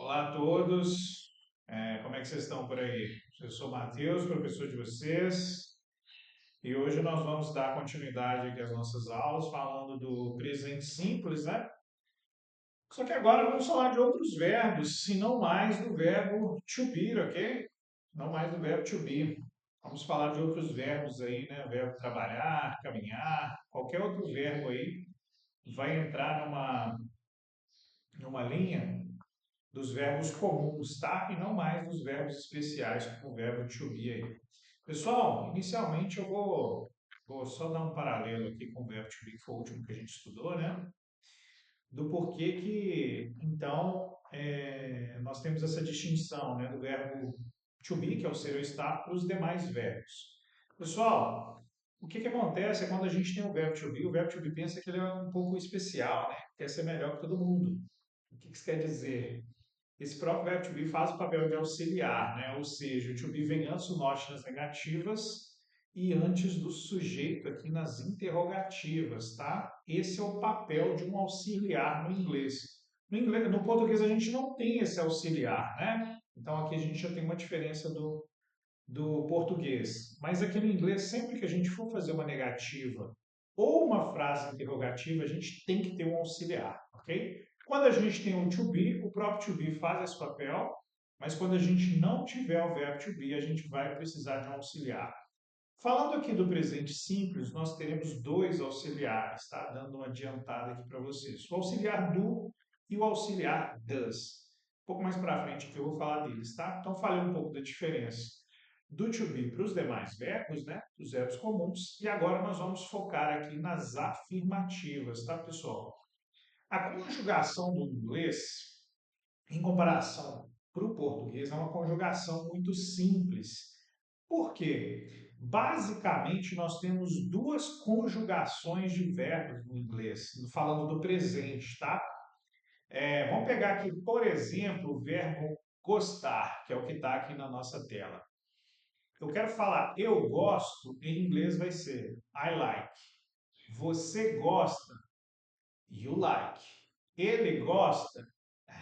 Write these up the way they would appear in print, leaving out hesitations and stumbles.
Olá a todos. Como é que vocês estão por aí? Eu sou o Matheus, professor de vocês, e hoje nós vamos dar continuidade aqui às nossas aulas falando do presente simples, né? Só que agora vamos falar de outros verbos, se não mais do verbo to be, ok? Não mais do verbo to be. Vamos falar de outros verbos aí, né? Verbo trabalhar, caminhar, qualquer outro verbo aí vai entrar numa linha dos verbos comuns, tá? E não mais dos verbos especiais, como o verbo to be aí. Pessoal, inicialmente vou só dar um paralelo aqui com o verbo to be, que foi o último que a gente estudou, né? Do porquê que, então, nós temos essa distinção, né, do verbo to be, que é o ser ou estar, para os demais verbos. Pessoal, o que acontece é quando a gente tem o verbo to be pensa que ele é um pouco especial, né? Quer ser melhor que todo mundo. O que isso quer dizer? Esse próprio verbo to be faz o papel de auxiliar, né? Ou seja, o to be vem antes do norte nas negativas e antes do sujeito aqui nas interrogativas, tá? Esse é o papel de um auxiliar no inglês. No português a gente não tem esse auxiliar, né? Então aqui a gente já tem uma diferença do português. Mas aqui no inglês, sempre que a gente for fazer uma negativa ou uma frase interrogativa, a gente tem que ter um auxiliar, ok? Quando a gente tem o to be, o próprio to be faz esse papel, mas quando a gente não tiver o verbo to be, a gente vai precisar de um auxiliar. Falando aqui do presente simples, nós teremos dois auxiliares, tá? Dando uma adiantada aqui para vocês. O auxiliar do e o auxiliar does. Um pouco mais para frente que eu vou falar deles, tá? Então falei um pouco da diferença do to be para os demais verbos, né? Os verbos comuns. E agora nós vamos focar aqui nas afirmativas, tá, pessoal? A conjugação do inglês, em comparação para o português, é uma conjugação muito simples. Por quê? Basicamente, nós temos duas conjugações de verbos no inglês, falando do presente, tá? Vamos pegar aqui, por exemplo, o verbo gostar, que é o que está aqui na nossa tela. Eu quero falar eu gosto, em inglês vai ser I like. Você gosta, you like. Ele gosta,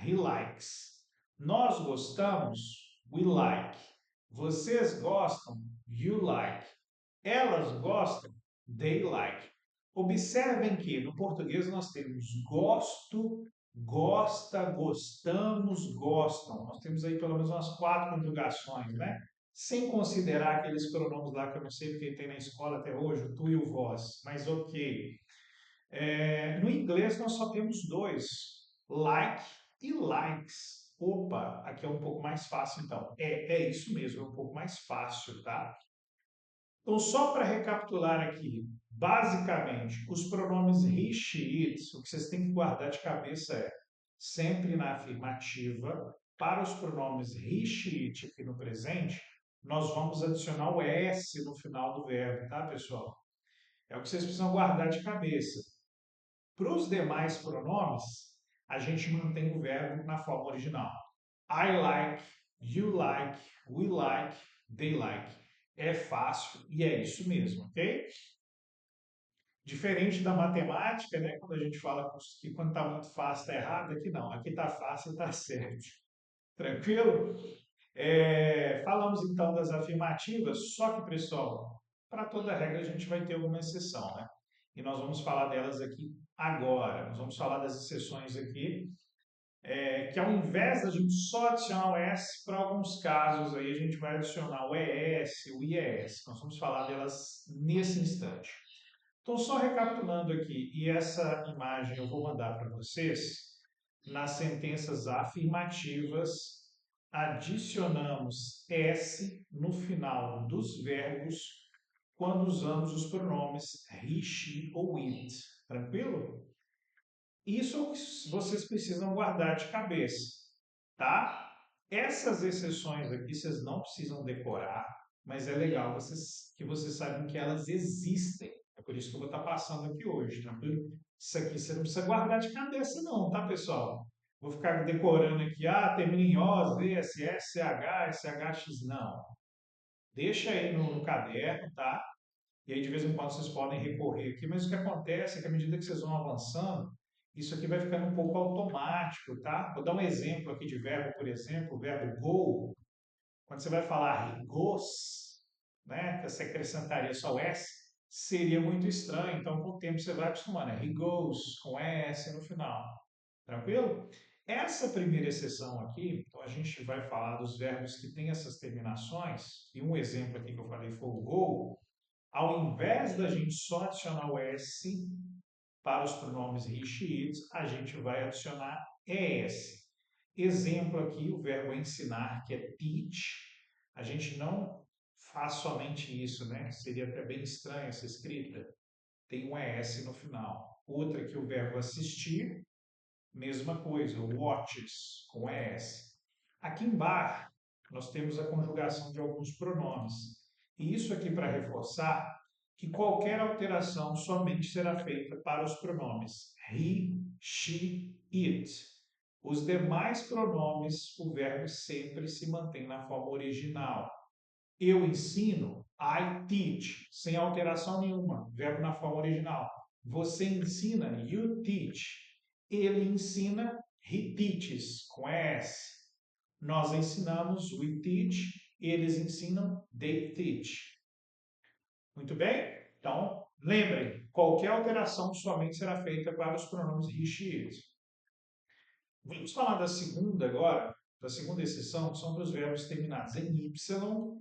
he likes. Nós gostamos, we like. Vocês gostam, you like. Elas gostam, they like. Observem que no português nós temos gosto, gosta, gostamos, gostam. Nós temos aí pelo menos umas quatro conjugações, né? Sem considerar aqueles pronomes lá que eu não sei porque tem na escola até hoje, o tu e o vós, mas ok. No inglês nós só temos dois, like e likes. Opa, aqui é um pouco mais fácil então. É isso mesmo, é um pouco mais fácil, tá? Então, só para recapitular aqui, basicamente, os pronomes he, she, it, o que vocês têm que guardar de cabeça é sempre na afirmativa, para os pronomes he, she, it aqui no presente, nós vamos adicionar o s no final do verbo, tá, pessoal? É o que vocês precisam guardar de cabeça. Para os demais pronomes, a gente mantém o verbo na forma original. I like, you like, we like, they like. É fácil e é isso mesmo, ok? Diferente da matemática, né? Quando a gente fala que quando está muito fácil está errado, aqui não. Aqui está fácil e está certo. Tranquilo? Falamos então das afirmativas, só que, pessoal, para toda regra a gente vai ter alguma exceção, né? E nós vamos falar delas aqui agora. Nós vamos falar das exceções aqui, que ao invés da gente só adicionar o S, para alguns casos aí a gente vai adicionar o ES, o IES. Nós vamos falar delas nesse instante. Então, só recapitulando aqui, e essa imagem eu vou mandar para vocês, nas sentenças afirmativas, adicionamos S no final dos verbos quando usamos os pronomes he, she ou it. Tranquilo? Isso é o que vocês precisam guardar de cabeça, tá? Essas exceções aqui vocês não precisam decorar, mas é legal que vocês saibam que elas existem. É por isso que eu vou estar passando aqui hoje, tranquilo? Isso aqui você não precisa guardar de cabeça não, tá, pessoal? Vou ficar decorando aqui, termina em O, Z, S, S, C, H, S, H, X, não. Deixa aí no caderno, tá? E aí de vez em quando vocês podem recorrer aqui, mas o que acontece é que à medida que vocês vão avançando, isso aqui vai ficando um pouco automático, tá? Vou dar um exemplo aqui de verbo, por exemplo, o verbo go. Quando você vai falar he goes, né, que você acrescentaria só o S, seria muito estranho. Então, com o tempo, você vai acostumando. He goes, com ES no final. Tranquilo? Essa primeira exceção aqui, então a gente vai falar dos verbos que têm essas terminações, e um exemplo aqui que eu falei foi o go. Ao invés da gente só adicionar o S para os pronomes he, she, it, a gente vai adicionar ES. Exemplo aqui, o verbo ensinar, que é teach. A gente não faz somente isso, né? Seria até bem estranha essa escrita. Tem um ES no final. Outra aqui, o verbo assistir, mesma coisa, watches, com ES. Aqui embaixo, nós temos a conjugação de alguns pronomes. E isso aqui para reforçar que qualquer alteração somente será feita para os pronomes he, she, it. Os demais pronomes, o verbo sempre se mantém na forma original. Eu ensino, I teach, sem alteração nenhuma, verbo na forma original. Você ensina, you teach. Ele ensina, he teaches, com S. Nós ensinamos, we teach. Eles ensinam, they teach. Muito bem? Então, lembrem, qualquer alteração somente será feita para os pronomes he, she, it. Vamos falar da segunda agora, da segunda exceção, que são para os verbos terminados em Y.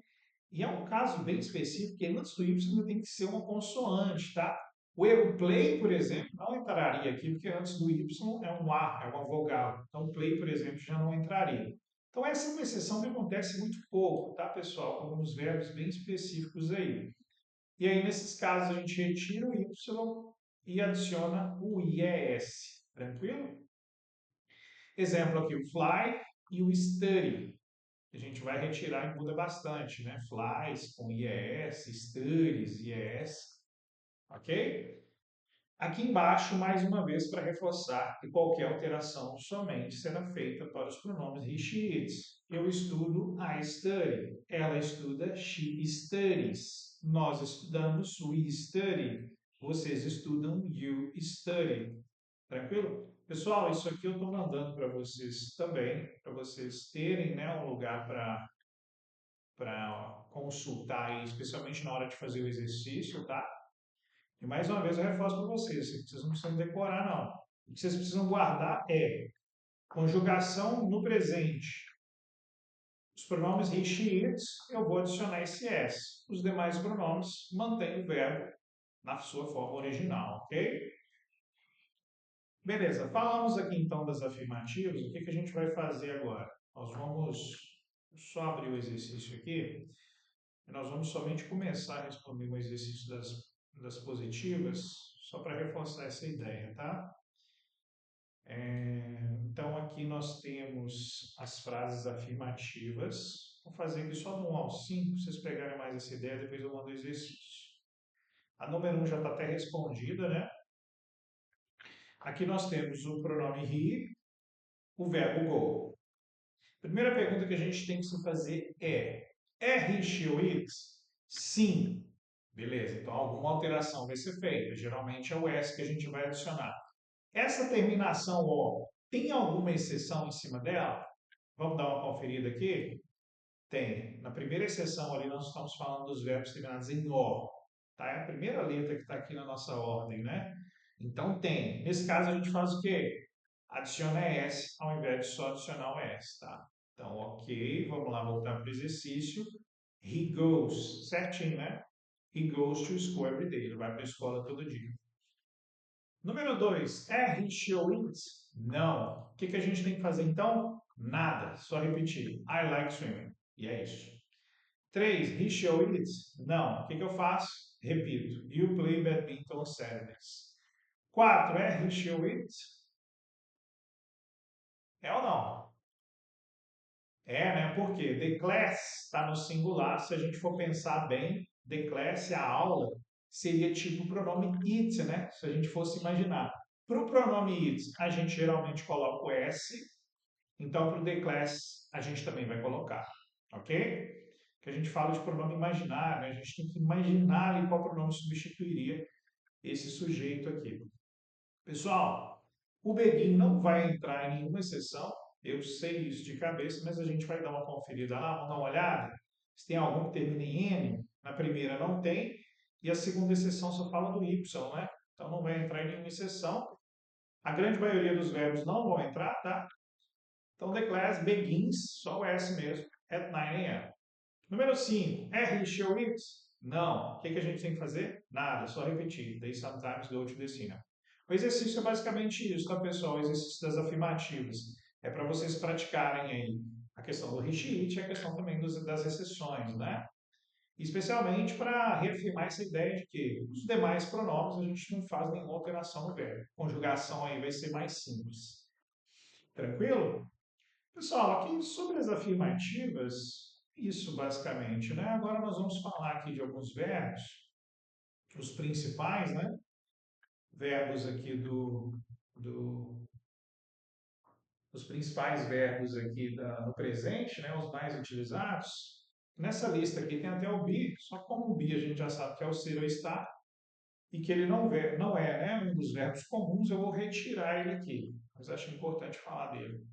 E é um caso bem específico, que antes do Y tem que ser uma consoante, tá? O erro play, por exemplo, não entraria aqui, porque antes do Y é um A, é uma vogal. Então, play, por exemplo, já não entraria. Então, essa é uma exceção que acontece muito pouco, tá, pessoal? Com alguns verbos bem específicos aí. E aí, nesses casos, a gente retira o Y e adiciona o IES. Tranquilo? Exemplo aqui, o fly e o study. A gente vai retirar e muda bastante, né? Flies com IES, studies, IES, ok? Aqui embaixo, mais uma vez, para reforçar que qualquer alteração somente será feita para os pronomes he, she, it. Eu estudo, I study. Ela estuda, she studies. Nós estudamos, we study. Vocês estudam, you study. Tranquilo? Pessoal, isso aqui eu estou mandando para vocês também, para vocês terem, né, um lugar para consultar, especialmente na hora de fazer o exercício, tá? E mais uma vez eu reforço para vocês, vocês não precisam decorar, não. O que vocês precisam guardar é conjugação no presente. Os pronomes he, she, it, eu vou adicionar esse S. Os demais pronomes mantêm o verbo na sua forma original, ok? Beleza, falamos aqui então das afirmativas, o que a gente vai fazer agora? Nós vamos só abrir o exercício aqui, e nós vamos somente começar a responder o exercício das positivas, só para reforçar essa ideia, tá? Então aqui nós temos as frases afirmativas. Vou fazer aqui só do 1 ao 5, para vocês pegarem mais essa ideia, depois eu mando o exercício. A número 1 já está até respondida, né? Aqui nós temos o pronome he, o verbo go. Primeira pergunta que a gente tem que se fazer é he, she ou it? Sim. Beleza, então alguma alteração vai ser feita. Geralmente é o S que a gente vai adicionar. Essa terminação O, tem alguma exceção em cima dela? Vamos dar uma conferida aqui? Tem. Na primeira exceção ali nós estamos falando dos verbos terminados em O. Tá? É a primeira letra que está aqui na nossa ordem, né? Então tem. Nesse caso a gente faz o quê? Adiciona S ao invés de só adicionar o S, tá? Então, ok, vamos lá voltar para o exercício. He goes, certinho, né? He goes to school every day. Ele vai para a escola todo dia. Número 2, é he, she ou it? Não. O que a gente tem que fazer então? Nada. Só repetir. I like swimming. E é isso. 3, he, she ou it? Não. O que eu faço? Repito. You play badminton on Saturdays. 4, é he, she ou it? É ou não? É, né? Por quê? The class está no singular. Se a gente for pensar bem, the class, a aula, seria tipo o pronome it, né? Se a gente fosse imaginar. Para o pronome it, a gente geralmente coloca o S. Então, para o the class, a gente também vai colocar. Ok? Que a gente fala de pronome imaginário, né? A gente tem que imaginar ali qual pronome substituiria esse sujeito aqui. Pessoal, O begin não vai entrar em nenhuma exceção, eu sei isso de cabeça, mas a gente vai dar uma conferida lá, vamos dar uma olhada. Se tem algum que termina em N, na primeira não tem, e a segunda exceção só fala do Y, né? Então não vai entrar em nenhuma exceção. A grande maioria dos verbos não vão entrar, tá? Então the class begins, só o S mesmo, at 9 a.m. Número 5, R show it? Não. O que a gente tem que fazer? Nada, só repetir. They sometimes go to the cinema. O exercício é basicamente isso, tá, pessoal? O exercício das afirmativas. É para vocês praticarem aí a questão do reach e a questão também das exceções, né? Especialmente para reafirmar essa ideia de que os demais pronomes a gente não faz nenhuma alteração no verbo. A conjugação aí vai ser mais simples. Tranquilo? Pessoal, aqui sobre as afirmativas, isso basicamente, né? Agora nós vamos falar aqui de alguns verbos, os principais, né? Verbos aqui os principais verbos aqui no presente, né? Os mais utilizados. Nessa lista aqui tem até o be, só que como o be a gente já sabe que é o ser ou estar, e que ele não é, né, um dos verbos comuns, eu vou retirar ele aqui. Mas acho importante falar dele.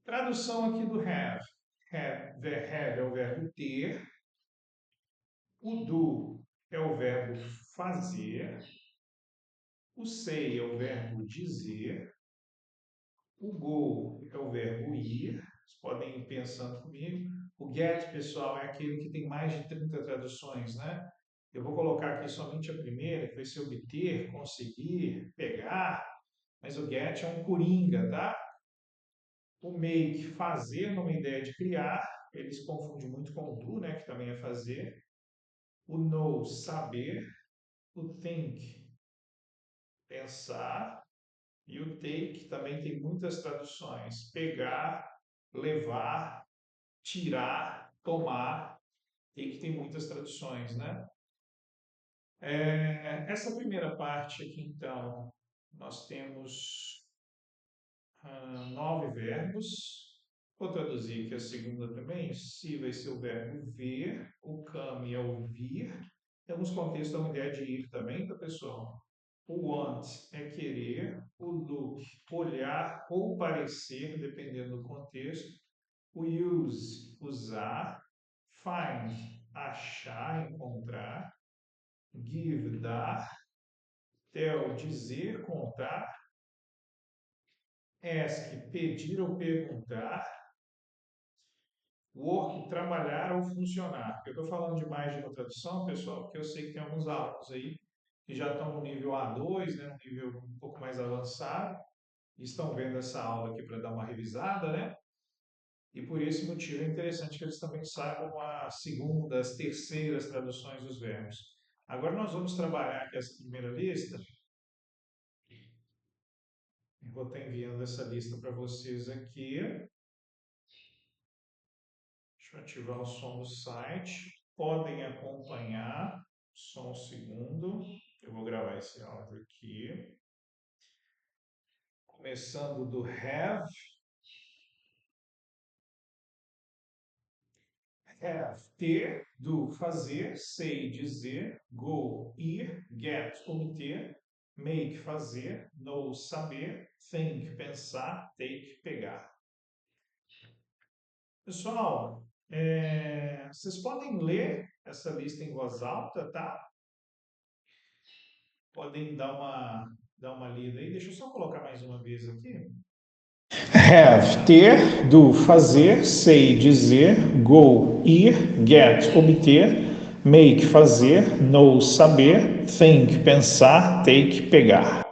Tradução aqui do have. Have é o verbo ter. O do é o verbo fazer. O say é o verbo dizer. O go é o verbo ir. Vocês podem ir pensando comigo. O get, pessoal, é aquele que tem mais de 30 traduções, né? Eu vou colocar aqui somente a primeira, que vai ser obter, conseguir, pegar. Mas o get é um coringa, tá? O make, fazer numa ideia de criar. Eles confundem muito com o do, né? Que também é fazer. O know, saber. O think, pensar. E o take também tem muitas traduções. Pegar, levar, tirar, tomar. Take tem muitas traduções, né? Essa primeira parte aqui, então, nós temos 9 verbos. Vou traduzir aqui a segunda também. Se vai ser o verbo ver, o come é o vir. Em alguns contextos dá uma ideia de ir também, tá, pessoal? O want é querer, o look, olhar ou parecer, dependendo do contexto. O use, usar. Find, achar, encontrar. Give, dar. Tell, dizer, contar. Ask, pedir ou perguntar. Work, trabalhar ou funcionar. Eu estou falando demais de uma tradução, pessoal, porque eu sei que tem alguns alunos aí que já estão no nível A2, né, no nível um pouco mais avançado, e estão vendo essa aula aqui para dar uma revisada, né? E por esse motivo é interessante que eles também saibam as segundas, as terceiras traduções dos verbos. Agora nós vamos trabalhar aqui essa primeira lista. Eu vou estar enviando essa lista para vocês aqui. Deixa eu ativar o som do site. Podem acompanhar. Só um segundo. Eu vou gravar esse áudio aqui. Começando do have. Have, ter, do, fazer, say, dizer, go, ir, get, obter, make, fazer, know, saber, think, pensar, take, pegar. Pessoal, vocês podem ler essa lista em voz alta, tá? Podem dar uma lida aí. Deixa eu só colocar mais uma vez aqui. Have, ter, do, fazer, say, dizer, go, ir, get, obter, make, fazer, know, saber, think, pensar, take, pegar.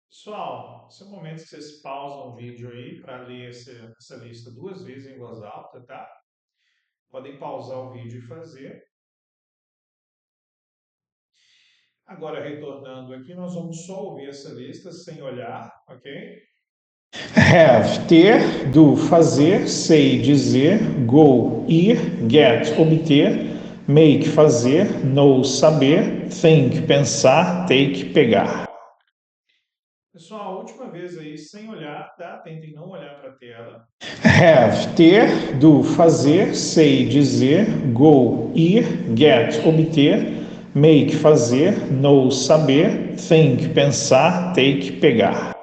Pessoal, esse é o momento que vocês pausam o vídeo aí para ler essa lista 2 vezes em voz alta, tá? Podem pausar o vídeo e fazer. Agora, retornando aqui, nós vamos só ouvir essa lista sem olhar, ok? Have, ter, do, fazer, say, dizer, go, ir, get, obter, make, fazer, know, saber, think, pensar, take, pegar. Pessoal, a última vez aí, sem olhar, tá? Tentem não olhar para a tela. Have, ter, do, fazer, say, dizer, go, ir, get, obter, make, fazer, know, saber, think, pensar, take, pegar.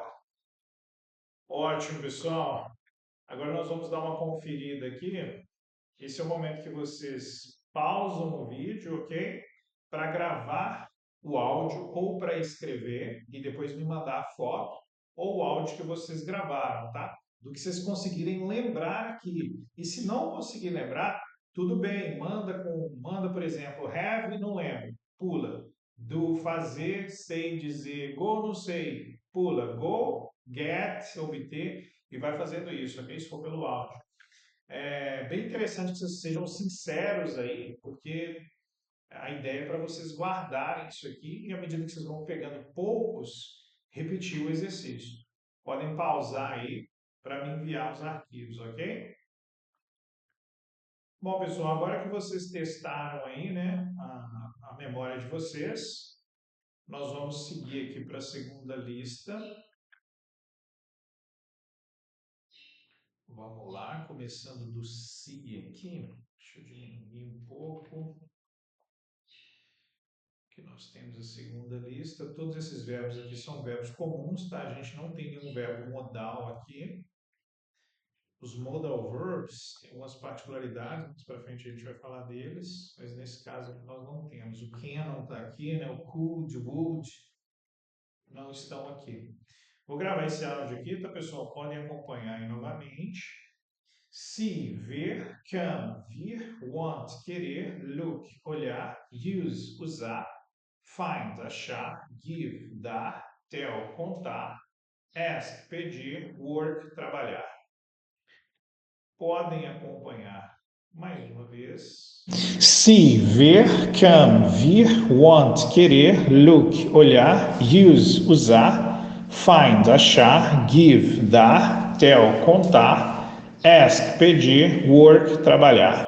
Ótimo, pessoal. Agora nós vamos dar uma conferida aqui. Esse é o momento que vocês pausam o vídeo, ok? Para gravar o áudio ou para escrever e depois me mandar a foto ou o áudio que vocês gravaram, tá? Do que vocês conseguirem lembrar aqui. E se não conseguir lembrar, tudo bem, manda, por exemplo, have, não lembro, pula. Do fazer, sei, dizer, go, não sei, pula. Go, get, obter e vai fazendo isso, ok? Se for pelo áudio. É bem interessante que vocês sejam sinceros aí, porque a ideia é para vocês guardarem isso aqui e à medida que vocês vão pegando poucos, repetir o exercício. Podem pausar aí para me enviar os arquivos, ok? Bom, pessoal, agora que vocês testaram aí, né, a memória de vocês, nós vamos seguir aqui para a segunda lista. Vamos lá, começando do se aqui. Deixa eu diminuir um pouco. Que nós temos a segunda lista. Todos esses verbos aqui são verbos comuns, tá? A gente não tem nenhum verbo modal aqui. Os modal verbs têm algumas particularidades, mais para frente a gente vai falar deles, mas nesse caso aqui nós não temos. O can não está aqui, né? O could, would não estão aqui. Vou gravar esse áudio aqui, tá, pessoal? Podem acompanhar aí novamente. See, ver, come, vir, want, querer, look, olhar, use, usar, find, achar, give, dar, tell, contar, ask, pedir, work, trabalhar. Podem acompanhar mais uma vez. See, ver, come, vir, want, querer, look, olhar, use, usar, find, achar, give, dar, tell, contar, ask, pedir, work, trabalhar.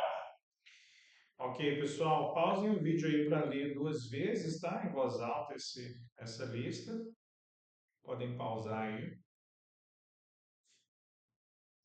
Ok, pessoal, pausem o vídeo aí para ler duas vezes, tá? Em voz alta essa lista. Podem pausar aí.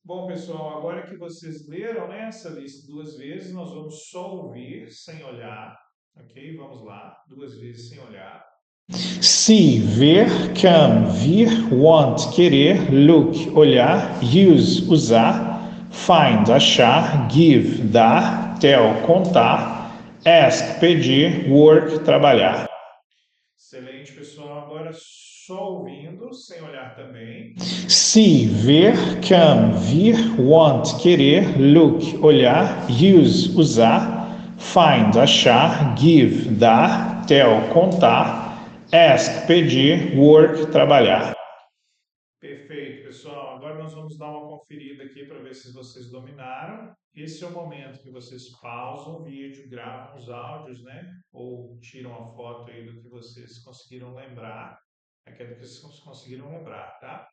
Bom, pessoal, agora que vocês leram, né, essa lista duas vezes, nós vamos só ouvir sem olhar, ok? Vamos lá, duas vezes sem olhar. See, ver, come, vir, want, querer, look, olhar, use, usar, find, achar, give, dar, tell, contar, ask, pedir, work, trabalhar. Excelente, pessoal. Agora só ouvindo, sem olhar também. See, ver, come, vir, want, querer, look, olhar, use, usar, find, achar, give, dar, tell, contar, ask, pedir, work, trabalhar. Perfeito, pessoal. Agora nós vamos dar uma conferida aqui para ver se vocês dominaram. Esse é o momento que vocês pausam o vídeo, gravam os áudios, né? Ou tiram a foto aí do que vocês conseguiram lembrar, aquilo que vocês conseguiram lembrar, tá?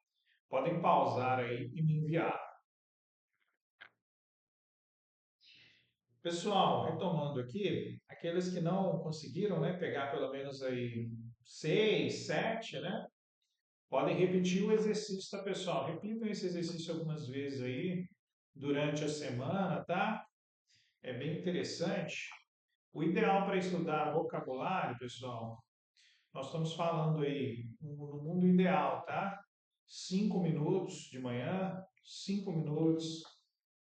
Podem pausar aí e me enviar. Pessoal, retomando aqui, aqueles que não conseguiram, né, pegar pelo menos aí 6, 7, né? Podem repetir o exercício, tá, pessoal? Repitam esse exercício algumas vezes aí durante a semana, tá? É bem interessante. O ideal para estudar vocabulário, pessoal, nós estamos falando aí no mundo ideal, tá? 5 minutos de manhã, 5 minutos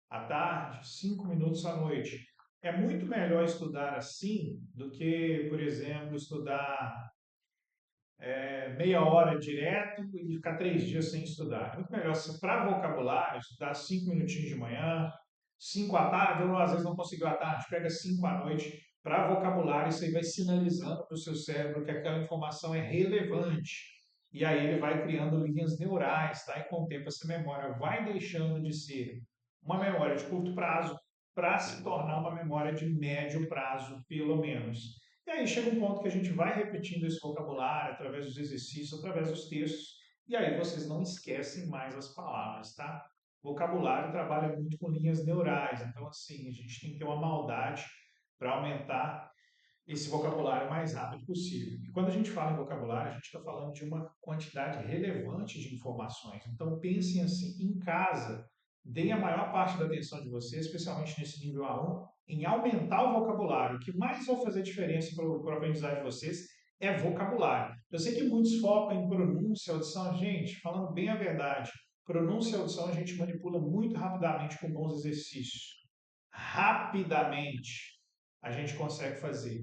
à tarde, 5 minutos à noite. É muito melhor estudar assim do que, por exemplo, estudar meia hora direto e ficar 3 dias sem estudar. É muito melhor, para vocabulário, estudar 5 minutinhos de manhã, 5 à tarde, ou às vezes não conseguiu à tarde, pega 5 à noite. Para vocabulário, isso aí vai sinalizando para o seu cérebro que aquela informação é relevante. E aí ele vai criando linhas neurais, tá? E com o tempo essa memória vai deixando de ser uma memória de curto prazo para se tornar uma memória de médio prazo, pelo menos. E aí chega um ponto que a gente vai repetindo esse vocabulário através dos exercícios, através dos textos, e aí vocês não esquecem mais as palavras, tá? O vocabulário trabalha muito com linhas neurais, então assim, a gente tem que ter uma maldade para aumentar esse vocabulário o mais rápido possível. E quando a gente fala em vocabulário, a gente está falando de uma quantidade relevante de informações. Então pensem assim, em casa, deem a maior parte da atenção de vocês, especialmente nesse nível A1, em aumentar o vocabulário. O que mais vai fazer diferença para o aprendizado de vocês é vocabulário. Eu sei que muitos focam em pronúncia, audição. Gente, falando bem a verdade, Pronúncia e audição a gente manipula muito rapidamente com bons exercícios. Rapidamente a gente consegue fazer.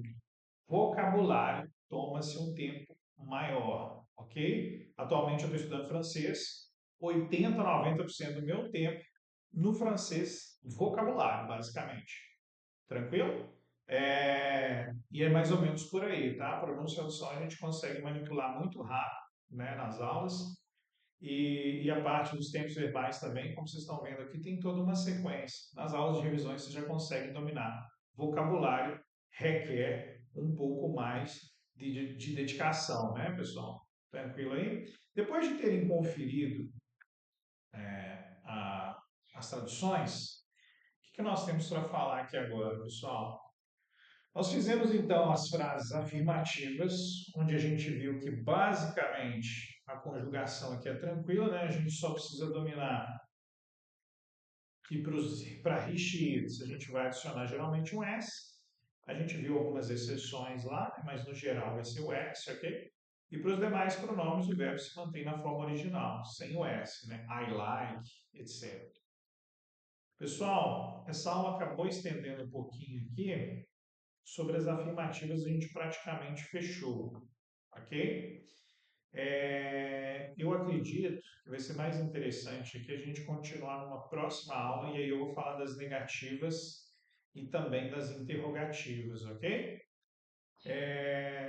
Vocabulário toma-se um tempo maior, ok? Atualmente eu estou estudando francês, 80 a 90% do meu tempo no francês vocabulário, basicamente. Tranquilo? E é mais ou menos por aí, tá? A pronúncia e a audição a gente consegue manipular muito rápido, né, nas aulas. E a parte dos tempos verbais também, como vocês estão vendo aqui, tem toda uma sequência. Nas aulas de revisões você já consegue dominar. Vocabulário requer um pouco mais de dedicação, né, pessoal? Tranquilo aí? Depois de terem conferido as traduções, o que nós temos para falar aqui agora, pessoal? Nós fizemos então as frases afirmativas, onde a gente viu que basicamente a conjugação aqui é tranquila, né? A gente só precisa dominar que para he, she, it, a gente vai adicionar geralmente um S. A gente viu algumas exceções lá, né? Mas no geral vai ser o S, ok? E para os demais pronomes o verbo se mantém na forma original, sem o S, né? I like, etc. Pessoal, essa aula acabou estendendo um pouquinho aqui. Sobre as afirmativas a gente praticamente fechou, ok? Eu acredito que vai ser mais interessante aqui a gente continuar numa próxima aula e aí eu vou falar das negativas e também das interrogativas, ok?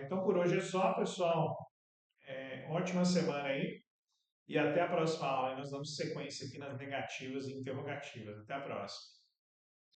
Então por hoje é só, pessoal. Ótima semana aí e até a próxima aula. Nós damos sequência aqui nas negativas e interrogativas. Até a próxima.